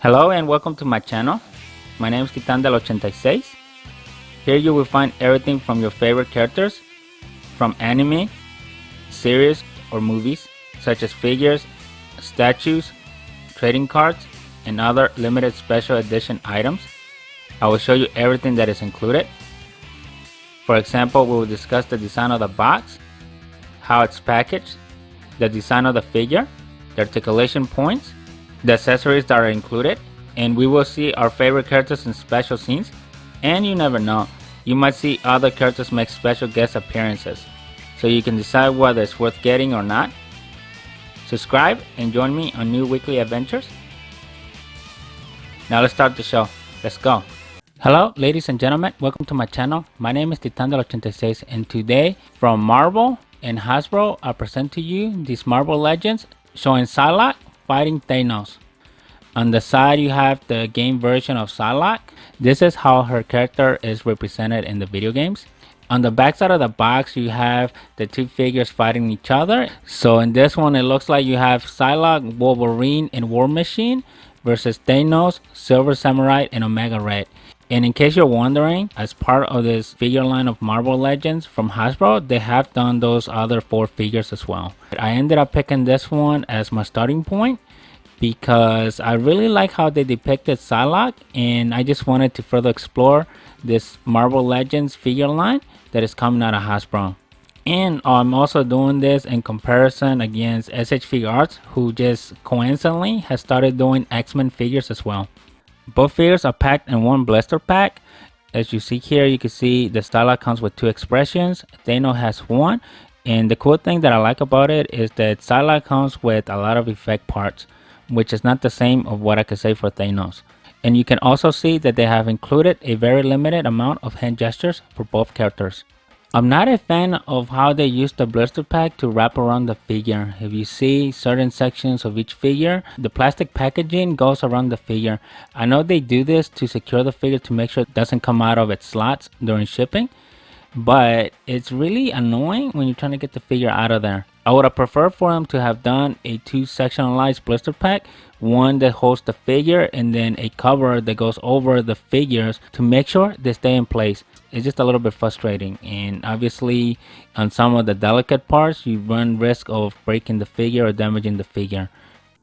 Hello and welcome to my channel. My name is Titan del 86. Here you will find everything from your favorite characters from anime, series or movies such as figures, statues, trading cards, and other limited special edition items. I will show you everything that is included. For example, we will discuss the design of the box, how it's packaged, the design of the figure, the articulation points, the accessories that are included, and we will see our favorite characters in special scenes. And you never know, you might see other characters make special guest appearances, so you can decide whether it's worth getting or not. Subscribe and join me on new weekly adventures. Now let's start the show. Let's go. Hello ladies and gentlemen, welcome to my channel. My name is Titan del 86, and today from Marvel and Hasbro I present to you these Marvel Legends showing Psylocke fighting Thanos. On the side you have the game version of Psylocke. This is how her character is represented in the video games. On the back side of the box you have the two figures fighting each other. So in this one it looks like you have Psylocke, Wolverine, and War Machine versus Thanos, Silver Samurai, and Omega Red. And in case you're wondering, as part of this figure line of Marvel Legends from Hasbro, they have done those other 4 figures as well. I ended up picking this one as my starting point because I really like how they depicted Psylocke, and I just wanted to further explore this Marvel Legends figure line that is coming out of Hasbro. And I'm also doing this in comparison against S.H.Figuarts, who just coincidentally has started doing X-Men figures as well. Both figures are packed in one blister pack. As you see here, you can see the Psylocke comes with 2 expressions. Thanos has 1. And the cool thing that I like about it is that Psylocke comes with a lot of effect parts, which is not the same of what I could say for Thanos. And you can also see that they have included a very limited amount of hand gestures for both characters. I'm not a fan of how they use the blister pack to wrap around the figure. If you see certain sections of each figure, the plastic packaging goes around the figure. I know they do this to secure the figure to make sure it doesn't come out of its slots during shipping, but it's really annoying when you're trying to get the figure out of there. I would have preferred for them to have done a 2-sectionalized blister pack, one that holds the figure and then a cover that goes over the figures to make sure they stay in place. It's just a little bit frustrating, and obviously on some of the delicate parts you run risk of breaking the figure or damaging the figure.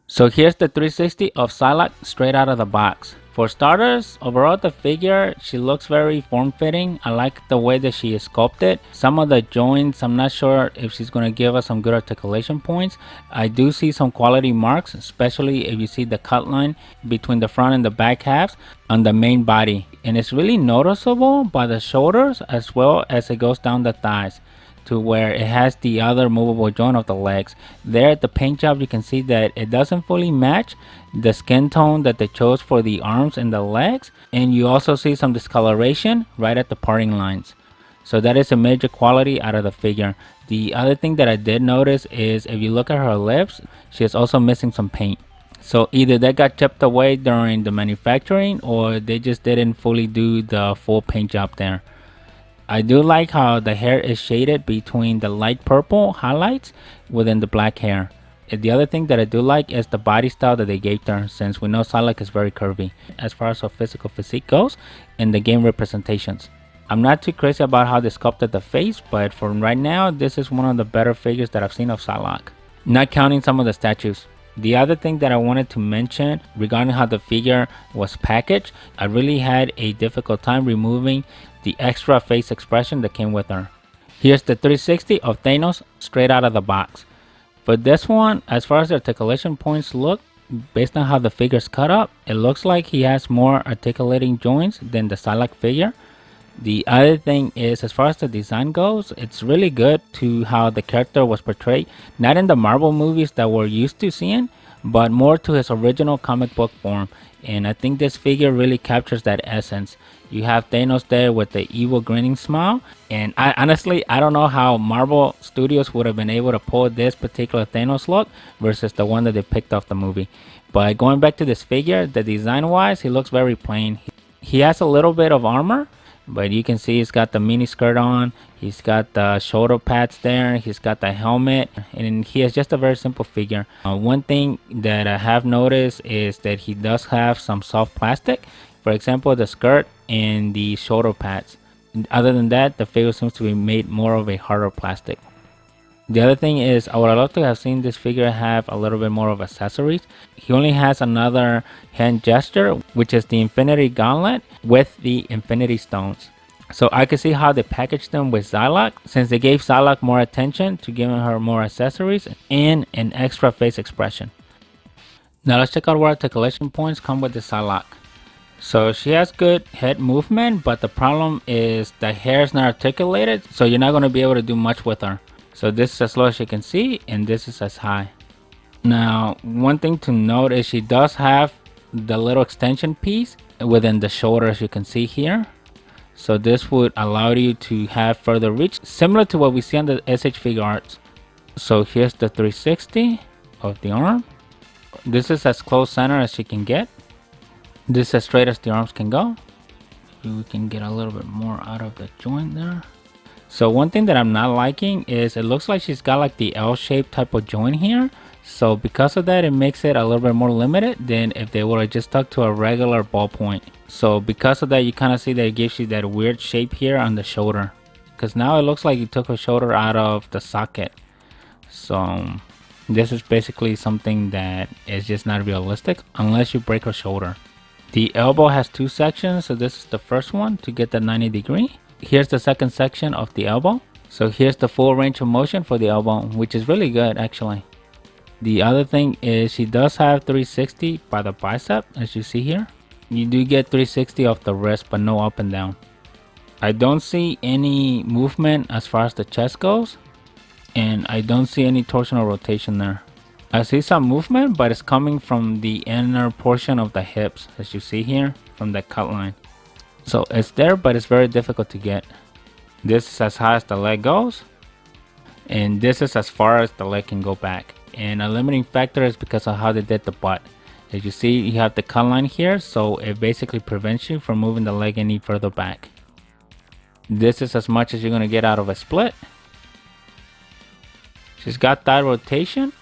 So here's the 360 of Psylocke straight out of the box. For starters, overall the figure, she looks very form-fitting. I like the way that she is sculpted. Some of the joints, I'm not sure if she's going to give us some good articulation points. I do see some quality marks, especially if you see the cut line between the front and the back halves on the main body. And it's really noticeable by the shoulders as well as it goes down the thighs, to where it has the other movable joint of the legs. There at the paint job you can see that it doesn't fully match the skin tone that they chose for the arms and the legs, and you also see some discoloration right at the parting lines. So that is a major quality out of the figure. The other thing that I did notice is if you look at her lips, she is also missing some paint. So either they got chipped away during the manufacturing or they just didn't fully do the full paint job there. I do like how the hair is shaded between the light purple highlights within the black hair. The other thing that I do like is the body style that they gave her, since we know Psylocke is very curvy as far as her physical physique goes in the game representations. I'm not too crazy about how they sculpted the face, but for right now this is one of the better figures that I've seen of Psylocke, not counting some of the statues. The other thing that I wanted to mention regarding how the figure was packaged, I really had a difficult time removing the extra face expression that came with her. Here's the 360 of Thanos straight out of the box. For this one, as far as the articulation points look, based on how the figure's cut up, it looks like he has more articulating joints than the Psylocke figure. The other thing is, as far as the design goes, it's really good to how the character was portrayed, not in the Marvel movies that we're used to seeing, but more to his original comic book form. And I think this figure really captures that essence. You have Thanos there with the evil grinning smile, and honestly I don't know how Marvel Studios would have been able to pull this particular Thanos look versus the one that they picked off the movie. But going back to this figure, the design wise, he looks very plain. He has a little bit of armor, But you can see he's got the mini skirt on, he's got the shoulder pads there, he's got the helmet, and he has just a very simple figure. One thing that I have noticed is that he does have some soft plastic, for example the skirt and the shoulder pads. Other than that, the figure seems to be made more of a harder plastic. The other thing is, I would love to have seen this figure have a little bit more of accessories. He only has another hand gesture, which is the Infinity Gauntlet with the Infinity Stones. So I can see how they packaged them with Psylocke, since they gave Psylocke more attention to giving her more accessories and an extra face expression. Now let's check out what articulation points come with the Psylocke. So she has good head movement, but the problem is the hair is not articulated, so you're not going to be able to do much with her. So this is as low as you can see, and this is as high. Now, one thing to note is she does have the little extension piece within the shoulder, as you can see here. So this would allow you to have further reach, similar to what we see on the S.H.Figuarts. So here's the 360 of the arm. This is as close center as she can get. This is as straight as the arms can go. Maybe we can get a little bit more out of the joint there. So one thing that I'm not liking is it looks like she's got like the L-shaped type of joint here. So because of that, it makes it a little bit more limited than if they would have just stuck to a regular ballpoint. So because of that, you kind of see that it gives you that weird shape here on the shoulder. Because now it looks like you took her shoulder out of the socket. So this is basically something that is just not realistic unless you break her shoulder. The elbow has two sections, so this is the first one to get the 90 degree. Here's the second section of the elbow. So here's the full range of motion for the elbow, which is really good actually. The other thing is she does have 360 by the bicep, as you see here. You do get 360 off the wrist, but no up and down. I don't see any movement as far as the chest goes, and I don't see any torsional rotation there. I see some movement, but it's coming from the inner portion of the hips, as you see here, from the cut line. So it's there, but it's very difficult to get. This is as high as the leg goes, and this is as far as the leg can go back. And a limiting factor is because of how they did the butt. As you see, you have the cut line here, so it basically prevents you from moving the leg any further back. This is as much as you're going to get out of a split. She's got thigh rotation,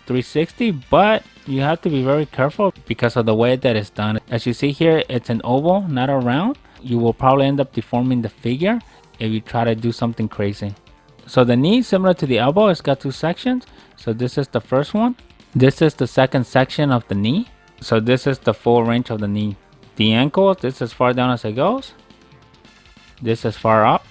360, but you have to be very careful because of the way that it's done. As you see here, it's an oval, not a round. You will probably end up deforming the figure if you try to do something crazy. So the knee, similar to the elbow, it's got two sections. So this is the first one. This is the second section of the knee. So this is the full range of the knee. The ankle, this is as far down as it goes. This is far up.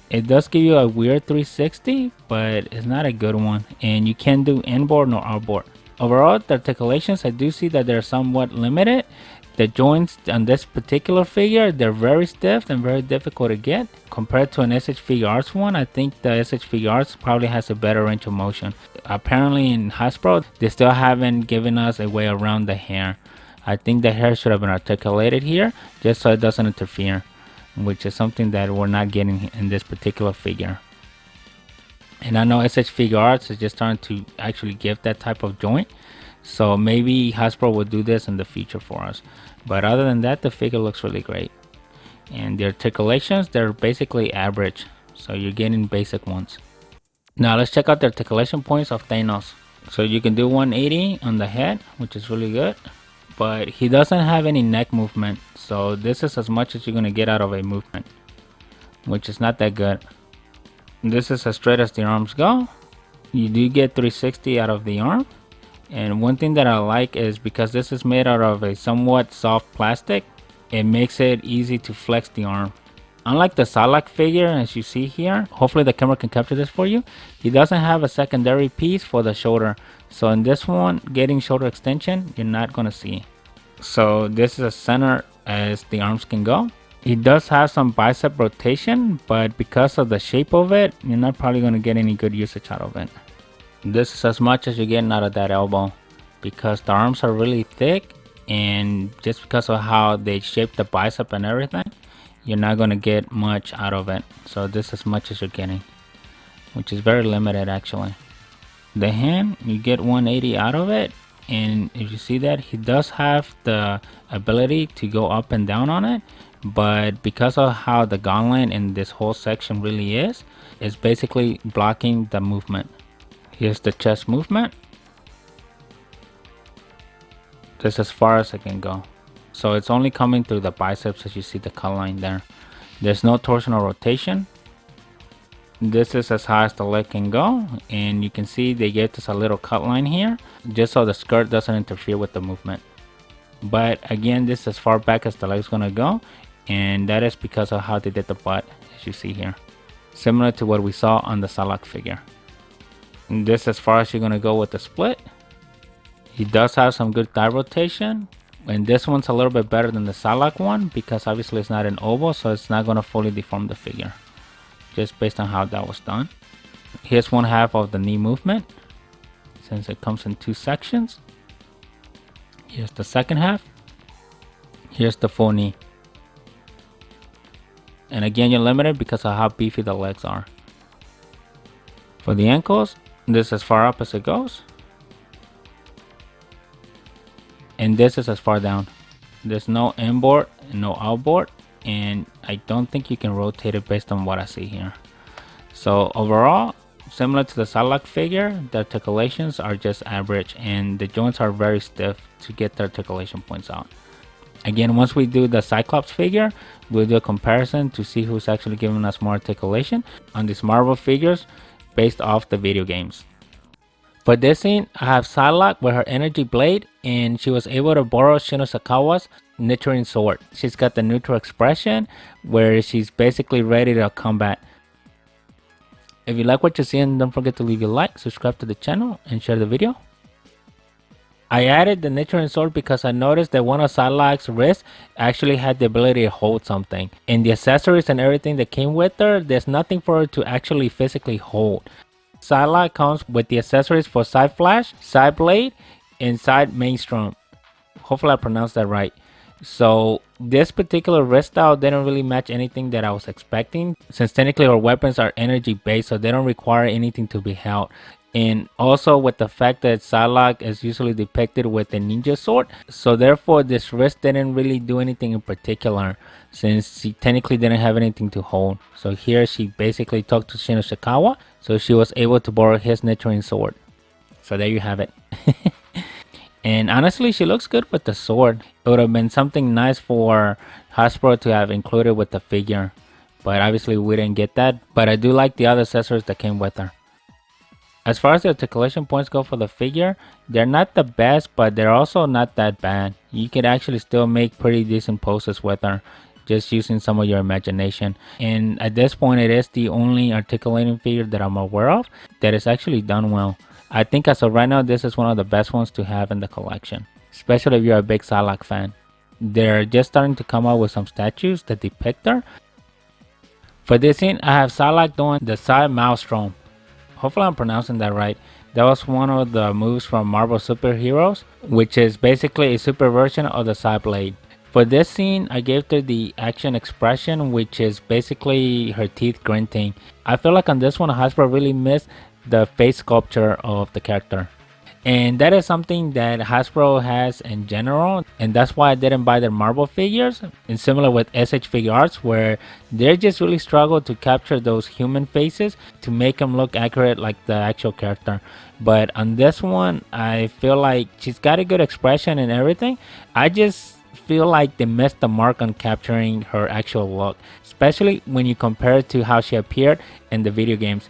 It does give you a weird 360, but it's not a good one. And you can't do inboard nor outboard. Overall, the articulations, I do see that they're somewhat limited. The joints on this particular figure, they're very stiff and very difficult to get. Compared to an S.H.Figuarts one, I think the S.H.Figuarts probably has a better range of motion. Apparently in Hasbro, they still haven't given us a way around the hair. I think the hair should have been articulated here, just so it doesn't interfere, which is something that we're not getting in this particular figure. And I know S.H.Figuarts is just starting to actually give that type of joint. So maybe Hasbro will do this in the future for us. But other than that, the figure looks really great. And the articulations, they're basically average. So you're getting basic ones. Now let's check out the articulation points of Thanos. So you can do 180 on the head, which is really good. But he doesn't have any neck movement. So this is as much as you're going to get out of a movement, which is not that good. This is as straight as the arms go. You do get 360 out of the arm. And one thing that I like is because this is made out of a somewhat soft plastic, it makes it easy to flex the arm. Unlike the Psylocke figure, as you see here, hopefully the camera can capture this for you, he doesn't have a secondary piece for the shoulder. So in this one, getting shoulder extension, you're not going to see. So this is as center as the arms can go. He does have some bicep rotation, but because of the shape of it, you're not probably going to get any good usage out of it. This is as much as you're getting out of that elbow because the arms are really thick, and just because of how they shape the bicep and everything, you're not going to get much out of it. So this is as much as you're getting, which is very limited actually. The hand, you get 180 out of it, and if you see that, he does have the ability to go up and down on it, but because of how the gauntlet in this whole section really is, it's basically blocking the movement. Here's the chest movement. This is as far as I can go. So it's only coming through the biceps, as you see the cut line there. There's no torsional rotation. This is as high as the leg can go, and you can see they gave us a little cut line here just so the skirt doesn't interfere with the movement. But again, this is as far back as the leg's gonna go, and that is because of how they did the butt, as you see here, similar to what we saw on the Psylocke figure. And this is as far as you're gonna go with the split. He does have some good thigh rotation, and this one's a little bit better than the Psylocke one because obviously it's not an oval, so it's not gonna fully deform the figure, just based on how that was done. Here's one half of the knee movement, since it comes in two sections. Here's the second half. Here's the full knee. And again, you're limited because of how beefy the legs are. For the ankles, this is as far up as it goes. And this is as far down. There's no inboard and no outboard, and I don't think you can rotate it based on what I see here. So overall, similar to the Psylocke figure, the articulations are just average, and the joints are very stiff to get the articulation points out. Again, once we do the Cyclops figure, we'll do a comparison to see who's actually giving us more articulation on these Marvel figures based off the video games. For this scene, I have Psylocke with her energy blade, and she was able to borrow Shinosakawa's nurturing sword. She's got the neutral expression where she's basically ready to combat. If you like what you're seeing, don't forget to leave a like, subscribe to the channel, and share the video. I added the nurturing sword because I noticed that one of Psylocke's wrists actually had the ability to hold something. In the accessories and everything that came with her, there's nothing for her to actually physically hold. Psylocke comes with the accessories for Side Flash, Side Blade, and Side Mainstream. Hopefully I pronounced that right. So this particular wrist style didn't really match anything that I was expecting, since technically our weapons are energy based, so they don't require anything to be held. And also with the fact that Psylocke is usually depicted with a ninja sword, so therefore this wrist didn't really do anything in particular, since she technically didn't have anything to hold. So here she basically talked to Shinosakawa, so she was able to borrow his nurturing sword. So there you have it. And honestly, she looks good with the sword. It would have been something nice for Hasbro to have included with the figure, but obviously we didn't get that. But I do like the other accessories that came with her. As far as the articulation points go for the figure, they're not the best, but they're also not that bad. You could actually still make pretty decent poses with her, just using some of your imagination. And at this point, it is the only articulating figure that I'm aware of that is actually done well. I think as of right now, this is one of the best ones to have in the collection, especially if you're a big Psylocke fan. They're just starting to come out with some statues that depict her. For this scene, I have Psylocke doing the side maelstrom. Hopefully I'm pronouncing that right. That was one of the moves from Marvel superheroes, which is basically a super version of the side blade. For this scene, I gave her the action expression, which is basically her teeth grinting. I feel like on this one, Hasbro really missed the face sculpture of the character. And that is something that Hasbro has in general, and that's why I didn't buy their Marvel figures. And similar with S.H.Figuarts, where they just really struggle to capture those human faces to make them look accurate like the actual character. But on this one, I feel like she's got a good expression and everything. I just feel like they missed the mark on capturing her actual look, especially when you compare it to how she appeared in the video games.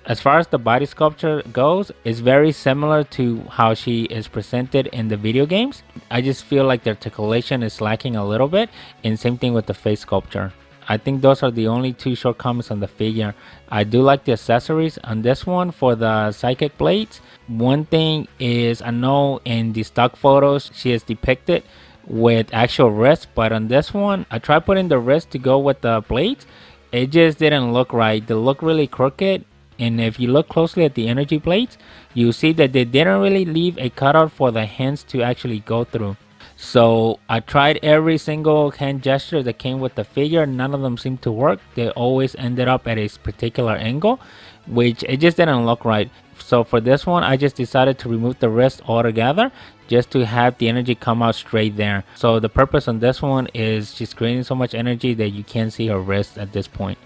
As far as the body sculpture goes, it's very similar to how she is presented in the video games. I just feel like the articulation is lacking a little bit, and same thing with the face sculpture. I think those are the only two shortcomings on the figure. I do like the accessories on this one for the psychic blades. One thing is, I know in the stock photos she is depicted with actual wrists, but on this one I tried putting the wrist to go with the blades. It just didn't look right. They look really crooked. And if you look closely at the energy blades, you see that they didn't really leave a cutout for the hands to actually go through. So I tried every single hand gesture that came with the figure. None of them seemed to work. They always ended up at a particular angle, which it just didn't look right. So for this one, I just decided to remove the wrist altogether just to have the energy come out straight there. So the purpose on this one is she's creating so much energy that you can't see her wrist at this point.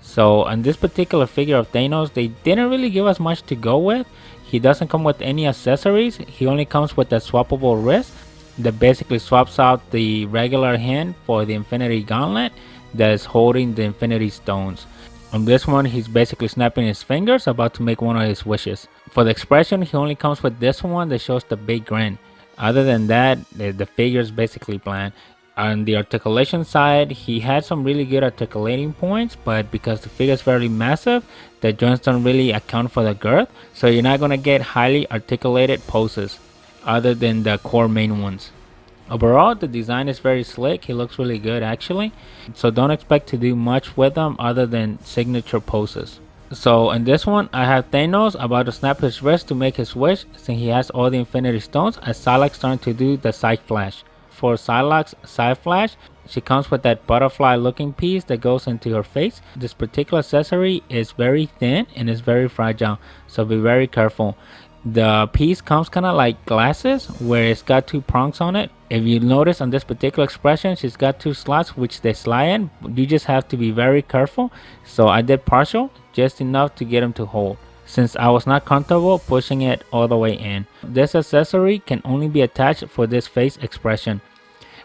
So on this particular figure of Thanos, they didn't really give us much to go with. He doesn't come with any accessories. He only comes with a swappable wrist that basically swaps out the regular hand for the Infinity Gauntlet that is holding the Infinity Stones. On this one, he's basically snapping his fingers, about to make one of his wishes. For the expression, he only comes with this one that shows the big grin. Other than that, the figure is basically bland. On the articulation side, he had some really good articulating points, but because the figure is very massive, the joints don't really account for the girth, so you're not going to get highly articulated poses other than the core main ones. Overall, the design is very slick. He looks really good actually, so don't expect to do much with him other than signature poses. So in this one, I have Thanos about to snap his wrist to make his wish since he has all the Infinity Stones, as Psylocke starting to do the Side Flash. For Psylocke's Side Flash, she comes with that butterfly looking piece that goes into her face. This particular accessory is very thin and is very fragile, so be very careful. The piece comes kind of like glasses where it's got two prongs on it. If you notice on this particular expression, she's got two slots which they slide in. You just have to be very careful. So I did partial, just enough to get them to hold, since I was not comfortable pushing it all the way in. This accessory can only be attached for this face expression.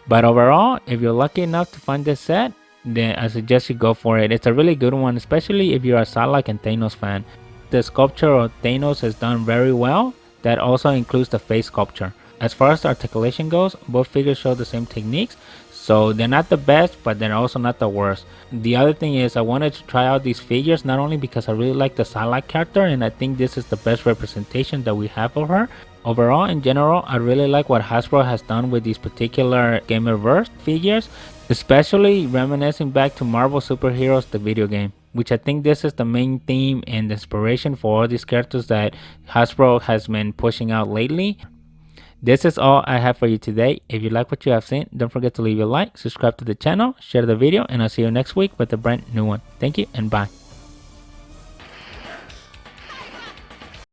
But overall, if you're lucky enough to find this set, then I suggest you go for it. It's a really good one, especially if you're a Psylocke and Thanos fan. The sculpture of Thanos is done very well. That also includes the face sculpture. As far as the articulation goes, both figures show the same techniques, so they're not the best, but they're also not the worst. The other thing is, I wanted to try out these figures not only because I really like the Psylocke character and I think this is the best representation that we have of her. Overall, in general, I really like what Hasbro has done with these particular Gamerverse figures, especially reminiscing back to Marvel Superheroes the video game, which I think this is the main theme and inspiration for all these characters that Hasbro has been pushing out lately. This is all I have for you today. If you like what you have seen, don't forget to leave a like, subscribe to the channel, share the video, and I'll see you next week with a brand new one. Thank you and bye.